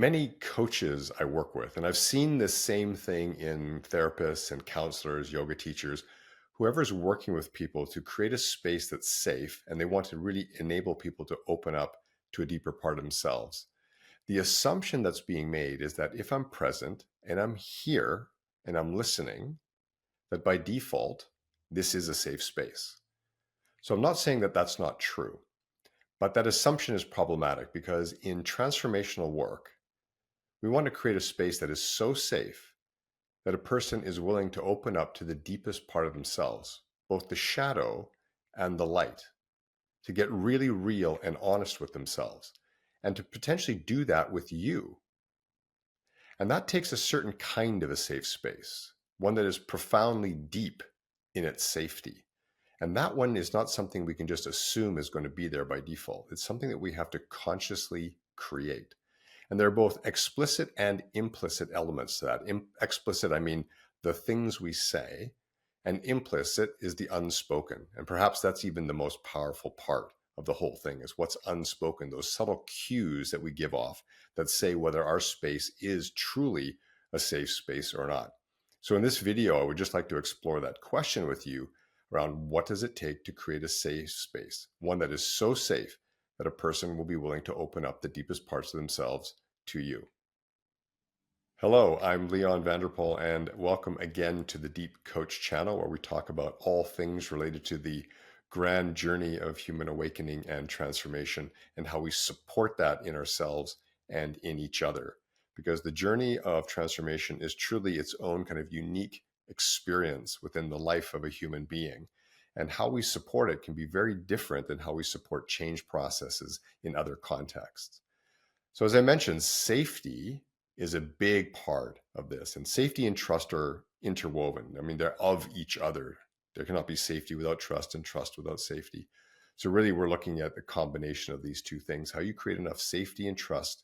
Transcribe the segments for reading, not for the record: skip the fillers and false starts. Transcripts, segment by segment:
Many coaches I work with, and I've seen this same thing in therapists and counselors, yoga teachers, whoever's working with people to create a space that's safe and they want to really enable people to open up to a deeper part of themselves. The assumption that's being made is that if I'm present and I'm here and I'm listening, that by default, this is a safe space. So I'm not saying that that's not true, but that assumption is problematic because in transformational work, we want to create a space that is so safe that a person is willing to open up to the deepest part of themselves, both the shadow and the light, to get really real and honest with themselves, and to potentially do that with you. And that takes a certain kind of a safe space, one that is profoundly deep in its safety. And that one is not something we can just assume is going to be there by default. It's something that we have to consciously create. And there are both explicit and implicit elements to that. Explicit, I mean the things we say, and implicit is the unspoken. And perhaps that's even the most powerful part of the whole thing is what's unspoken, those subtle cues that we give off that say whether our space is truly a safe space or not. So in this video, I would just like to explore that question with you around what does it take to create a safe space, one that is so safe that a person will be willing to open up the deepest parts of themselves to you. Hello, I'm Leon VanderPol, and welcome again to the Deep Coach channel, where we talk about all things related to the grand journey of human awakening and transformation and how we support that in ourselves and in each other. Because the journey of transformation is truly its own kind of unique experience within the life of a human being. And how we support it can be very different than how we support change processes in other contexts. So as I mentioned, safety is a big part of this, and safety and trust are interwoven. I mean, they're of each other. There cannot be safety without trust and trust without safety. So really, we're looking at the combination of these two things, how you create enough safety and trust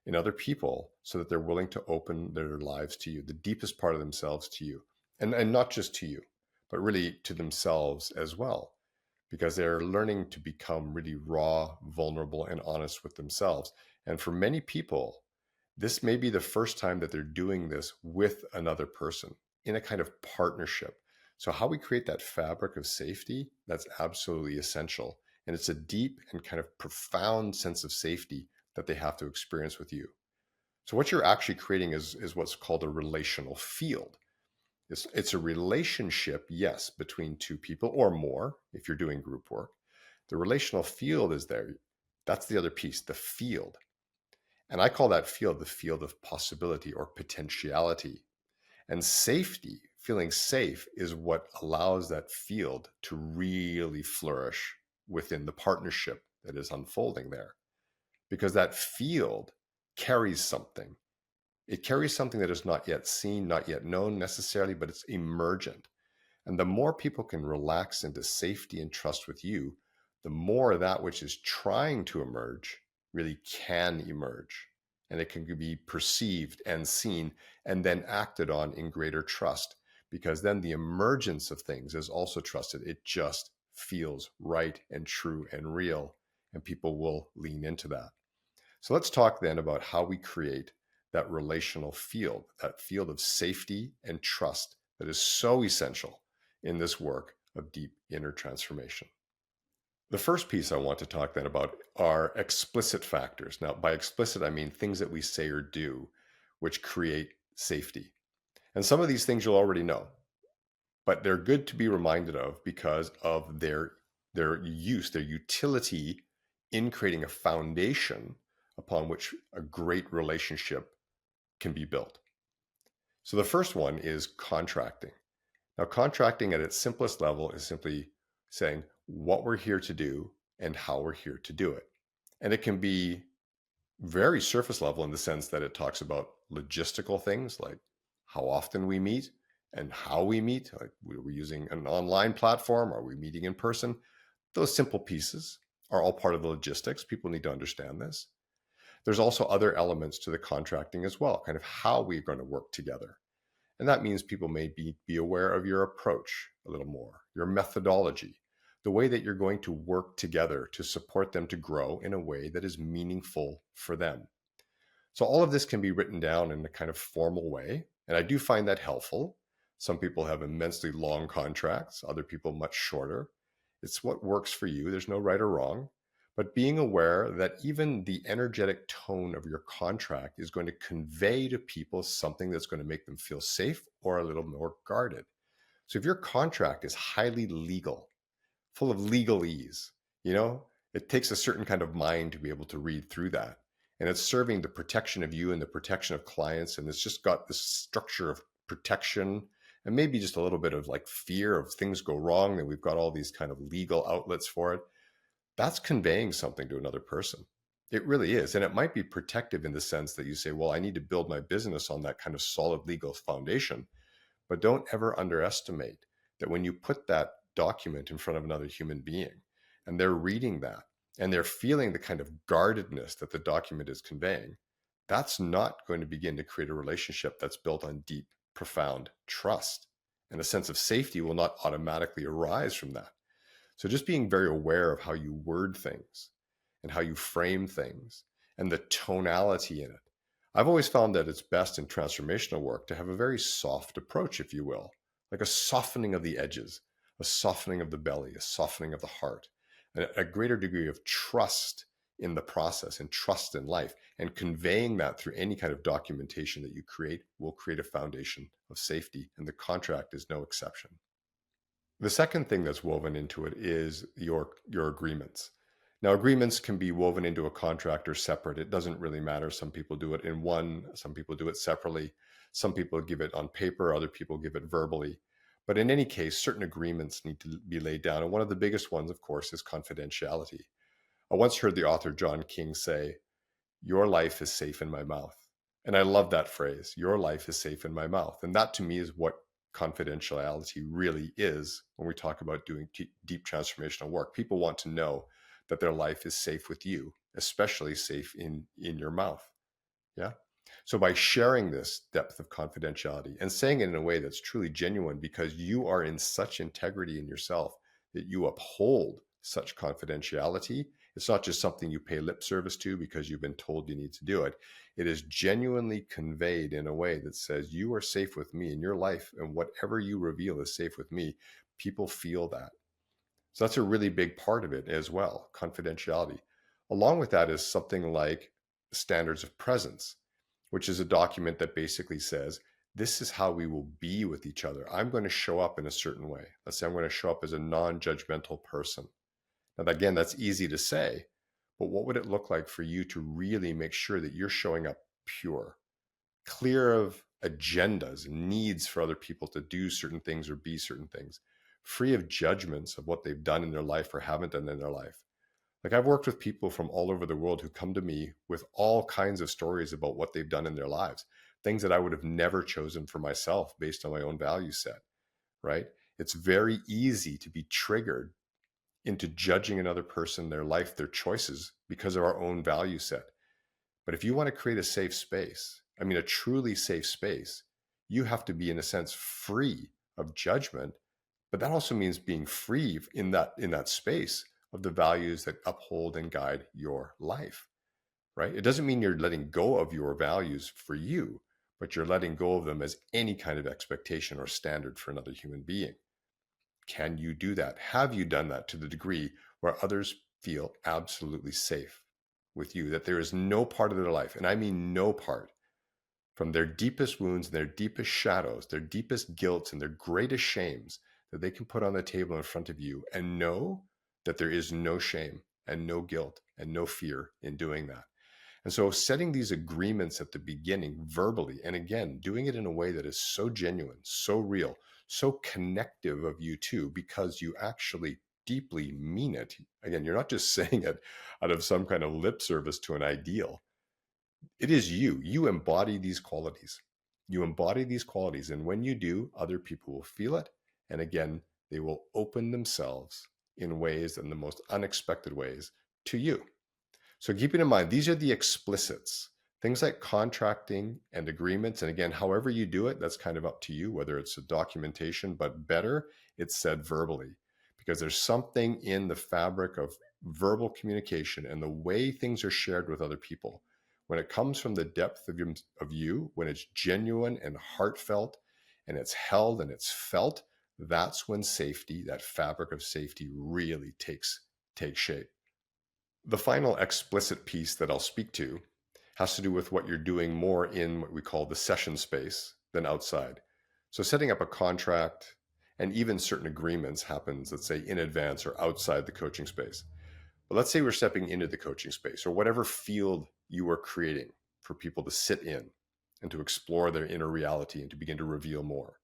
in other people so that they're willing to open their lives to you, the deepest part of themselves to you, and not just to you, but really to themselves as well, because they're learning to become really raw, vulnerable, and honest with themselves. And for many people, this may be the first time that they're doing this with another person in a kind of partnership. So how we create that fabric of safety, that's absolutely essential. And it's a deep and kind of profound sense of safety that they have to experience with you. So what you're actually creating is what's called a relational field. It's a relationship, yes, between two people or more if you're doing group work. The relational field is there. That's the other piece, the field. And I call that field the field of possibility or potentiality. And safety, feeling safe, is what allows that field to really flourish within the partnership that is unfolding there. Because that field carries something. It carries something that is not yet seen, not yet known necessarily, but it's emergent. And the more people can relax into safety and trust with you, the more that which is trying to emerge really can emerge. And it can be perceived and seen and then acted on in greater trust, because then the emergence of things is also trusted. It just feels right and true and real, and people will lean into that. So let's talk then about how we create that relational field, that field of safety and trust that is so essential in this work of deep inner transformation. The first piece I want to talk then about are explicit factors. Now, by explicit, I mean things that we say or do which create safety. And some of these things you'll already know, but they're good to be reminded of because of their use, their utility in creating a foundation upon which a great relationship can be built. So the first one is contracting. Now, contracting at its simplest level is simply saying what we're here to do and how we're here to do it. And it can be very surface level in the sense that it talks about logistical things like how often we meet and how we meet. Like, we're using an online platform? Are we meeting in person? Those simple pieces are all part of the logistics. People need to understand this. There's also other elements to the contracting as well, kind of how we're going to work together. And that means people may be aware of your approach a little more, your methodology, the way that you're going to work together to support them to grow in a way that is meaningful for them. So all of this can be written down in a kind of formal way. And I do find that helpful. Some people have immensely long contracts, other people much shorter. It's what works for you. There's no right or wrong. But being aware that even the energetic tone of your contract is going to convey to people something that's going to make them feel safe or a little more guarded. So if your contract is highly legal, full of legalese, you know, it takes a certain kind of mind to be able to read through that. And it's serving the protection of you and the protection of clients. And it's just got this structure of protection and maybe just a little bit of like fear of things go wrong. And we've got all these kind of legal outlets for it. That's conveying something to another person. It really is. And it might be protective in the sense that you say, well, I need to build my business on that kind of solid legal foundation. But don't ever underestimate that when you put that document in front of another human being and they're reading that and they're feeling the kind of guardedness that the document is conveying, that's not going to begin to create a relationship that's built on deep, profound trust. And a sense of safety will not automatically arise from that. So just being very aware of how you word things and how you frame things and the tonality in it. I've always found that it's best in transformational work to have a very soft approach, if you will, like a softening of the edges, a softening of the belly, a softening of the heart, and a greater degree of trust in the process and trust in life. And conveying that through any kind of documentation that you create will create a foundation of safety. And the contract is no exception. The second thing that's woven into it is your agreements. Now, agreements can be woven into a contract or separate. It doesn't really matter. Some people do it in one, some people do it separately. Some people give it on paper, other people give it verbally. But in any case, certain agreements need to be laid down. And one of the biggest ones, of course, is confidentiality. I once heard the author John King say, "Your life is safe in my mouth." And I love that phrase, "Your life is safe in my mouth." And that to me is what confidentiality really is when we talk about doing deep transformational work. People want to know that their life is safe with you, especially safe in your mouth. Yeah. So by sharing this depth of confidentiality and saying it in a way that's truly genuine because you are in such integrity in yourself that you uphold such confidentiality, it's not just something you pay lip service to because you've been told you need to do it. It is genuinely conveyed in a way that says you are safe with me in your life, and whatever you reveal is safe with me. People feel that. So that's a really big part of it as well, confidentiality. Along with that is something like standards of presence, which is a document that basically says, this is how we will be with each other. I'm going to show up in a certain way. Let's say I'm going to show up as a non-judgmental person. Now, again, that's easy to say, but what would it look like for you to really make sure that you're showing up pure, clear of agendas and needs for other people to do certain things or be certain things, free of judgments of what they've done in their life or haven't done in their life? Like I've worked with people from all over the world who come to me with all kinds of stories about what they've done in their lives, things that I would have never chosen for myself based on my own value set, right? It's very easy to be triggered into judging another person, their life, their choices because of our own value set. But if you want to create a safe space, I mean, a truly safe space, you have to be, in a sense, free of judgment. But that also means being free in that space of the values that uphold and guide your life, right? It doesn't mean you're letting go of your values for you, but you're letting go of them as any kind of expectation or standard for another human being. Can you do that? Have you done that to the degree where others feel absolutely safe with you, that there is no part of their life, and I mean no part, from their deepest wounds, their deepest shadows, their deepest guilts, and their greatest shames that they can put on the table in front of you and know that there is no shame and no guilt and no fear in doing that? And so setting these agreements at the beginning verbally, and again, doing it in a way that is so genuine, so real, so connective of you too, because you actually deeply mean it. Again, you're not just saying it out of some kind of lip service to an ideal. It is you. You embody these qualities. You embody these qualities. And when you do, other people will feel it. And again, they will open themselves in ways, in the most unexpected ways, to you. So keeping in mind, these are the explicits, things like contracting and agreements. And again, however you do it, that's kind of up to you, whether it's a documentation, but better it's said verbally, because there's something in the fabric of verbal communication and the way things are shared with other people. When it comes from the depth of you, when it's genuine and heartfelt and it's held and it's felt, that's when safety, that fabric of safety, really takes shape. The final explicit piece that I'll speak to has to do with what you're doing more in what we call the session space than outside. So setting up a contract and even certain agreements happens, let's say, in advance or outside the coaching space. But let's say we're stepping into the coaching space or whatever field you are creating for people to sit in and to explore their inner reality and to begin to reveal more.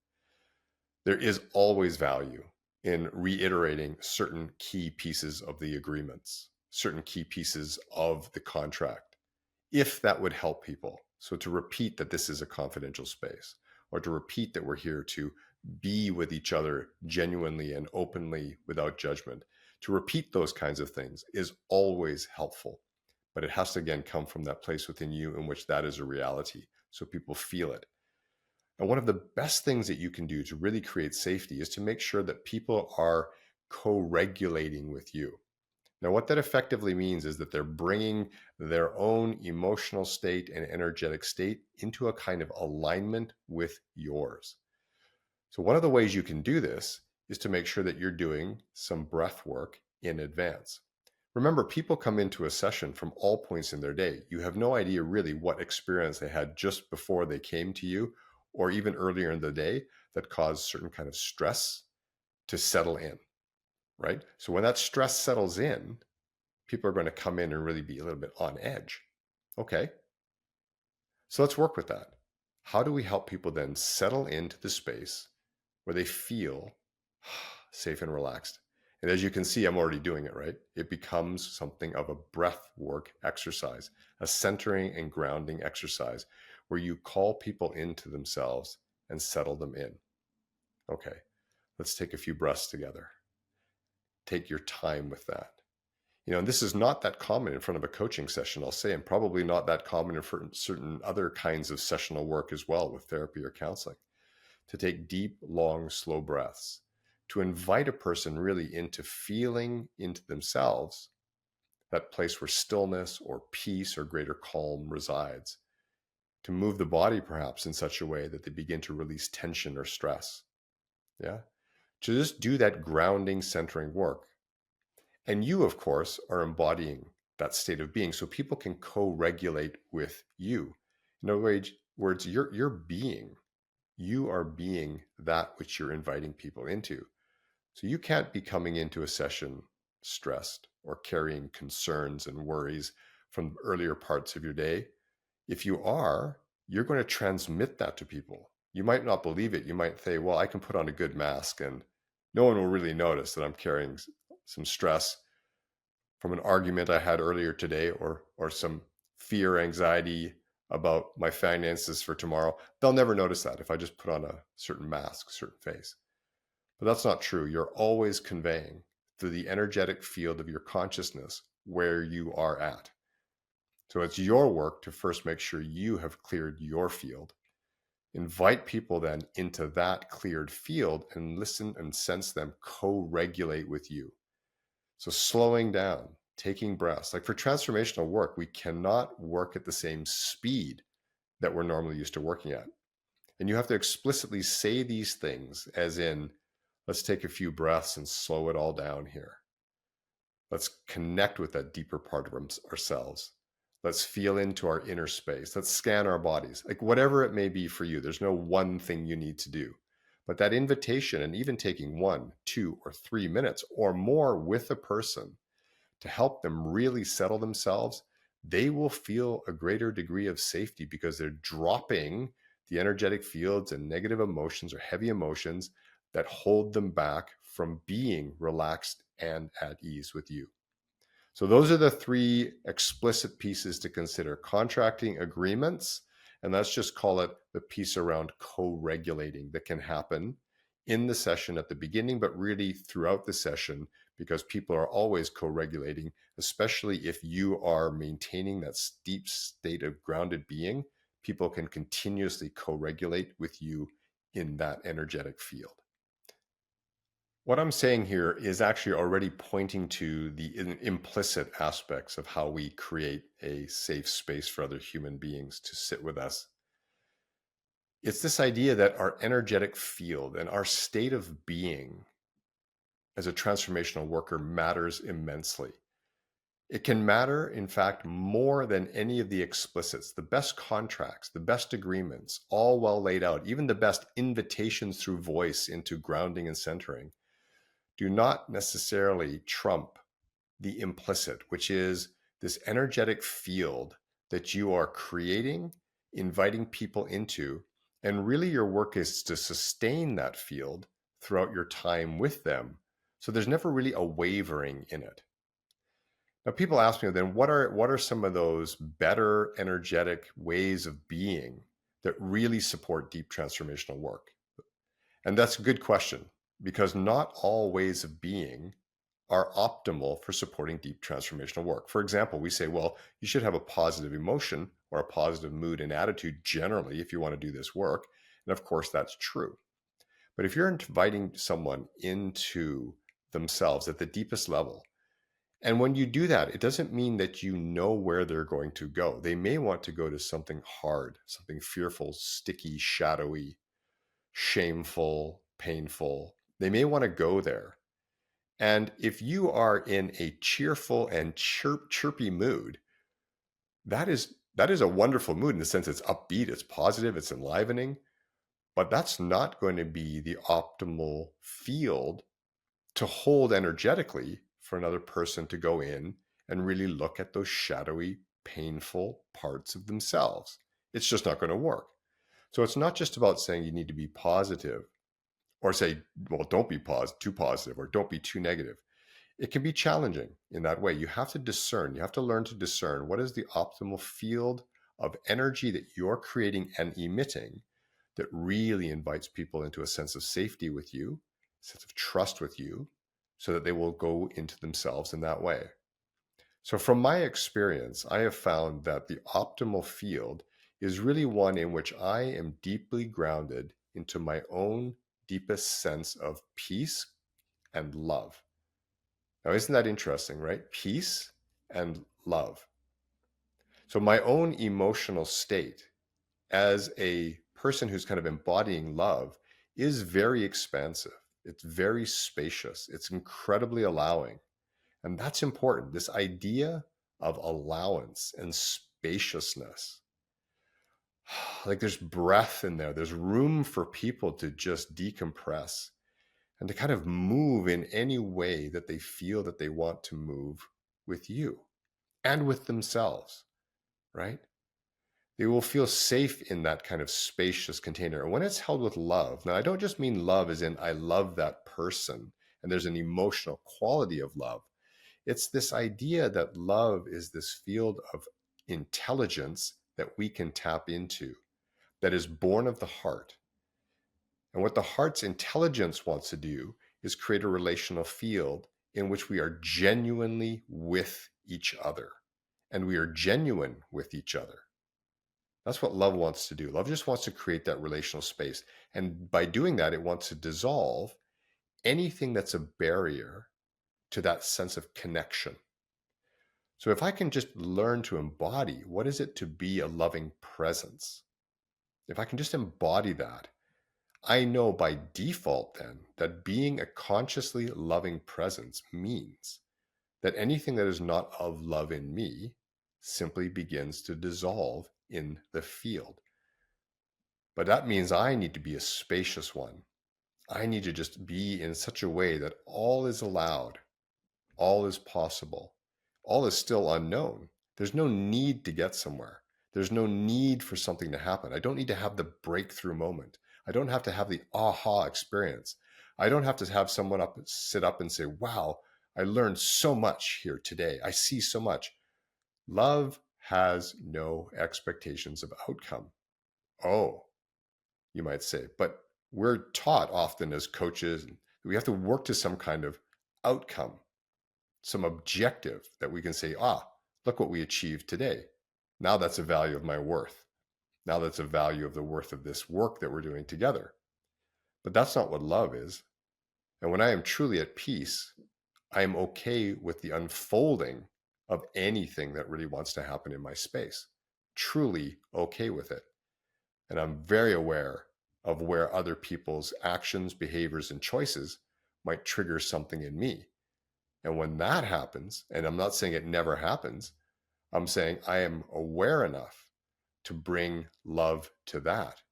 There is always value in reiterating certain key pieces of the agreements, certain key pieces of the contract, if that would help people. So to repeat that this is a confidential space, or to repeat that we're here to be with each other genuinely and openly without judgment, to repeat those kinds of things is always helpful. But it has to, again, come from that place within you in which that is a reality, so people feel it. And one of the best things that you can do to really create safety is to make sure that people are co-regulating with you. Now, what that effectively means is that they're bringing their own emotional state and energetic state into a kind of alignment with yours. So one of the ways you can do this is to make sure that you're doing some breath work in advance. Remember, people come into a session from all points in their day. You have no idea really what experience they had just before they came to you or even earlier in the day that caused certain kind of stress to settle in, right? So when that stress settles in, people are going to come in and really be a little bit on edge. Okay, so let's work with that. How do we help people then settle into the space where they feel safe and relaxed? And as you can see, I'm already doing it, right? It becomes something of a breath work exercise, a centering and grounding exercise where you call people into themselves and settle them in. Okay, let's take a few breaths together. Take your time with that. And this is not that common in front of a coaching session, I'll say, and probably not that common in certain other kinds of sessional work as well with therapy or counseling. To take deep, long, slow breaths, to invite a person really into feeling into themselves, that place where stillness or peace or greater calm resides, to move the body perhaps in such a way that they begin to release tension or stress. Yeah. To just do that grounding, centering work. And you, of course, are embodying that state of being so people can co-regulate with you. In other words, you're being, you are being that which you're inviting people into. So you can't be coming into a session stressed or carrying concerns and worries from earlier parts of your day. If you are, you're going to transmit that to people. You might not believe it. You might say, well, I can put on a good mask and no one will really notice that I'm carrying some stress from an argument I had earlier today or some fear, anxiety about my finances for tomorrow. They'll never notice that if I just put on a certain mask, certain face. But that's not true. You're always conveying through the energetic field of your consciousness where you are at. So it's your work to first make sure you have cleared your field. Invite people then into that cleared field and listen and sense them co-regulate with you. So slowing down, taking breaths. Like for transformational work, we cannot work at the same speed that we're normally used to working at. And you have to explicitly say these things as in, let's take a few breaths and slow it all down here. Let's connect with that deeper part of ourselves. Let's feel into our inner space. Let's scan our bodies. Like whatever it may be for you, there's no one thing you need to do. But that invitation and even taking 1, 2, or 3 minutes or more with a person to help them really settle themselves, they will feel a greater degree of safety because they're dropping the energetic fields and negative emotions or heavy emotions that hold them back from being relaxed and at ease with you. So those are the 3 explicit pieces to consider: contracting, agreements, and let's just call it the piece around co-regulating that can happen in the session at the beginning, but really throughout the session, because people are always co-regulating, especially if you are maintaining that deep state of grounded being. People can continuously co-regulate with you in that energetic field. What I'm saying here is actually already pointing to the implicit aspects of how we create a safe space for other human beings to sit with us. It's this idea that our energetic field and our state of being as a transformational worker matters immensely. It can matter, in fact, more than any of the explicits, the best contracts, the best agreements, all well laid out, even the best invitations through voice into grounding and centering, do not necessarily trump the implicit, which is this energetic field that you are creating, inviting people into. And really, your work is to sustain that field throughout your time with them. So there's never really a wavering in it. Now, people ask me, then what are some of those better energetic ways of being that really support deep transformational work? And that's a good question, because not all ways of being are optimal for supporting deep transformational work. For example, we say, well, you should have a positive emotion or a positive mood and attitude generally if you want to do this work. And of course, that's true. But if you're inviting someone into themselves at the deepest level, and when you do that, it doesn't mean that you know where they're going to go. They may want to go to something hard, something fearful, sticky, shadowy, shameful, painful. They may want to go there. And if you are in a cheerful and chirpy mood, that is a wonderful mood in the sense it's upbeat, it's positive, it's enlivening, but that's not going to be the optimal field to hold energetically for another person to go in and really look at those shadowy, painful parts of themselves. It's just not going to work. So it's not just about saying you need to be positive or say, well, don't be too positive or don't be too negative. It can be challenging in that way. You have to discern, you have to learn to discern what is the optimal field of energy that you're creating and emitting that really invites people into a sense of safety with you, a sense of trust with you, so that they will go into themselves in that way. So, from my experience, I have found that the optimal field is really one in which I am deeply grounded into my own deepest sense of peace and love. Now, isn't that interesting, right? Peace and love. So, my own emotional state as a person who's kind of embodying love is very expansive. It's very spacious. It's incredibly allowing. And that's important. This idea of allowance and spaciousness. Like there's breath in there, there's room for people to just decompress and to kind of move in any way that they feel that they want to move with you and with themselves, right? They will feel safe in that kind of spacious container. And when it's held with love, now I don't just mean love as in I love that person and there's an emotional quality of love. It's this idea that love is this field of intelligence that we can tap into, that is born of the heart. And what the heart's intelligence wants to do is create a relational field in which we are genuinely with each other and we are genuine with each other. That's what love wants to do. Love just wants to create that relational space. And by doing that, it wants to dissolve anything that's a barrier to that sense of connection. So if I can just learn to embody what is it to be a loving presence, if I can just embody that, I know by default then that being a consciously loving presence means that anything that is not of love in me simply begins to dissolve in the field. But that means I need to be a spacious one. I need to just be in such a way that all is allowed, all is possible, all is still unknown. There's no need to get somewhere. There's no need for something to happen. I don't need to have the breakthrough moment. I don't have to have the aha experience. I don't have to have someone sit up and say, wow, I learned so much here today. I see so much. Love has no expectations of outcome. Oh, you might say, but we're taught often as coaches, we have to work to some kind of outcome, some objective that we can say, look what we achieved today. Now that's a value of my worth. Now that's a value of the worth of this work that we're doing together. But that's not what love is. And when I am truly at peace, I am okay with the unfolding of anything that really wants to happen in my space. Truly okay with it. And I'm very aware of where other people's actions, behaviors, and choices might trigger something in me. And when that happens, and I'm not saying it never happens, I'm saying I am aware enough to bring love to that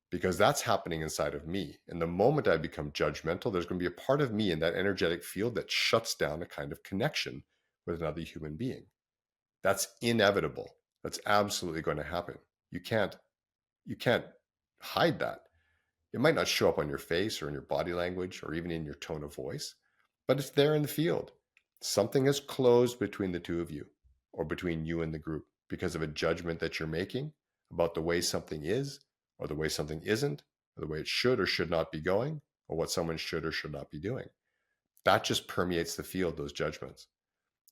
because that's happening inside of me. And the moment I become judgmental, there's going to be a part of me in that energetic field that shuts down a kind of connection with another human being. That's inevitable. That's absolutely going to happen. You can't hide that. It might not show up on your face or in your body language or even in your tone of voice, but it's there in the field. Something has closed between the two of you or between you and the group because of a judgment that you're making about the way something is or the way something isn't, or the way it should or should not be going, or what someone should or should not be doing. That just permeates the field, those judgments.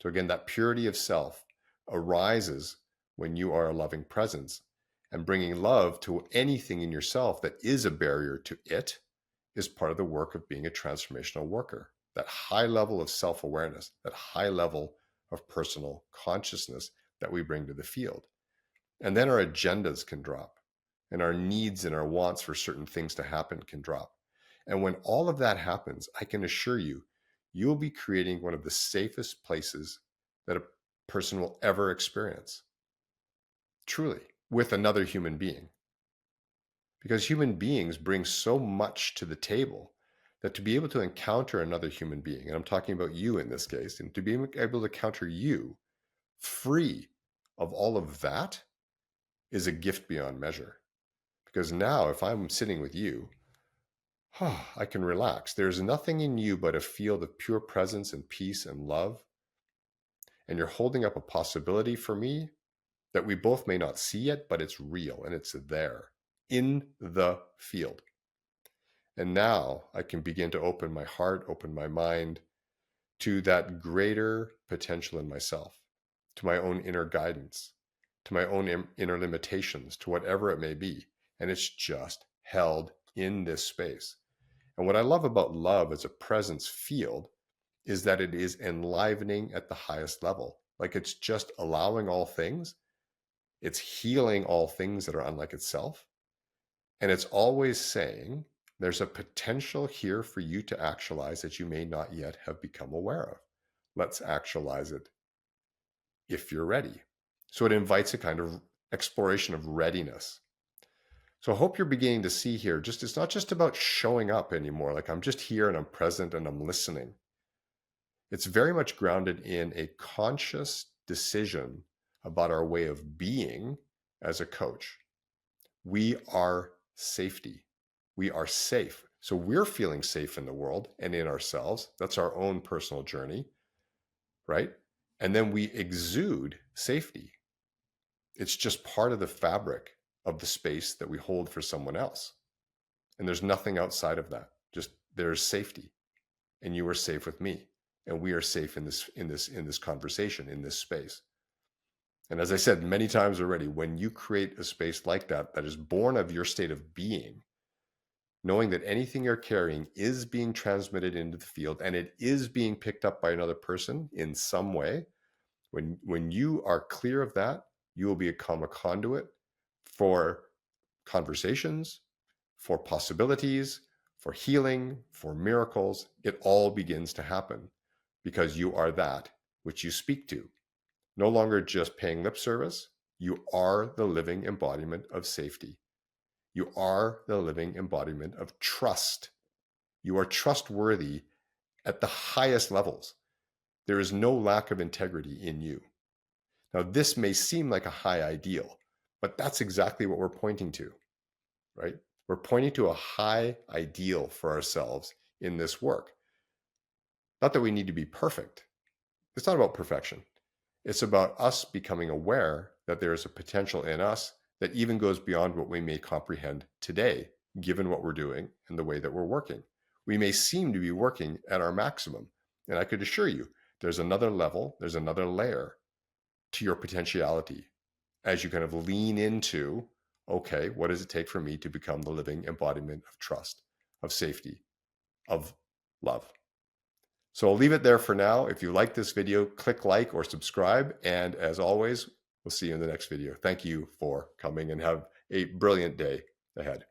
So again, that purity of self arises when you are a loving presence, and bringing love to anything in yourself that is a barrier to it is part of the work of being a transformational worker. That high level of self-awareness, that high level of personal consciousness that we bring to the field. And then our agendas can drop, and our needs and our wants for certain things to happen can drop. And when all of that happens, I can assure you, you'll be creating one of the safest places that a person will ever experience, truly, with another human being. Because human beings bring so much to the table that to be able to encounter another human being, and I'm talking about you in this case, and to be able to encounter you free of all of that is a gift beyond measure. Because now, if I'm sitting with you, I can relax. There's nothing in you but a field of pure presence and peace and love. And you're holding up a possibility for me that we both may not see yet, but it's real and it's there in the field. And now I can begin to open my heart, open my mind to that greater potential in myself, to my own inner guidance, to my own inner limitations, to whatever it may be. And it's just held in this space. And what I love about love as a presence field is that it is enlivening at the highest level. Like it's just allowing all things, it's healing all things that are unlike itself. And it's always saying, there's a potential here for you to actualize that you may not yet have become aware of. Let's actualize it if you're ready. So it invites a kind of exploration of readiness. So I hope you're beginning to see here, just it's not just about showing up anymore. Like I'm just here and I'm present and I'm listening. It's very much grounded in a conscious decision about our way of being as a coach. We are safety. We are safe. So we're feeling safe in the world and in ourselves. That's our own personal journey, right? And then we exude safety. It's just part of the fabric of the space that we hold for someone else. And there's nothing outside of that. Just there's safety. And you are safe with me. And we are safe in this conversation, in this space. And as I said many times already, when you create a space like that, that is born of your state of being, knowing that anything you're carrying is being transmitted into the field and it is being picked up by another person in some way, when you are clear of that, you will become a conduit for conversations, for possibilities, for healing, for miracles. It all begins to happen because you are that which you speak to. No longer just paying lip service, you are the living embodiment of safety. You are the living embodiment of trust. You are trustworthy at the highest levels. There is no lack of integrity in you. Now, this may seem like a high ideal, but that's exactly what we're pointing to, right? We're pointing to a high ideal for ourselves in this work. Not that we need to be perfect. It's not about perfection. It's about us becoming aware that there is a potential in us that even goes beyond what we may comprehend today, given what we're doing and the way that we're working. We may seem to be working at our maximum. And I could assure you, there's another level, there's another layer to your potentiality as you kind of lean into, okay, what does it take for me to become the living embodiment of trust, of safety, of love. So I'll leave it there for now. If you like this video, click like or subscribe. And as always, we'll see you in the next video. Thank you for coming and have a brilliant day ahead.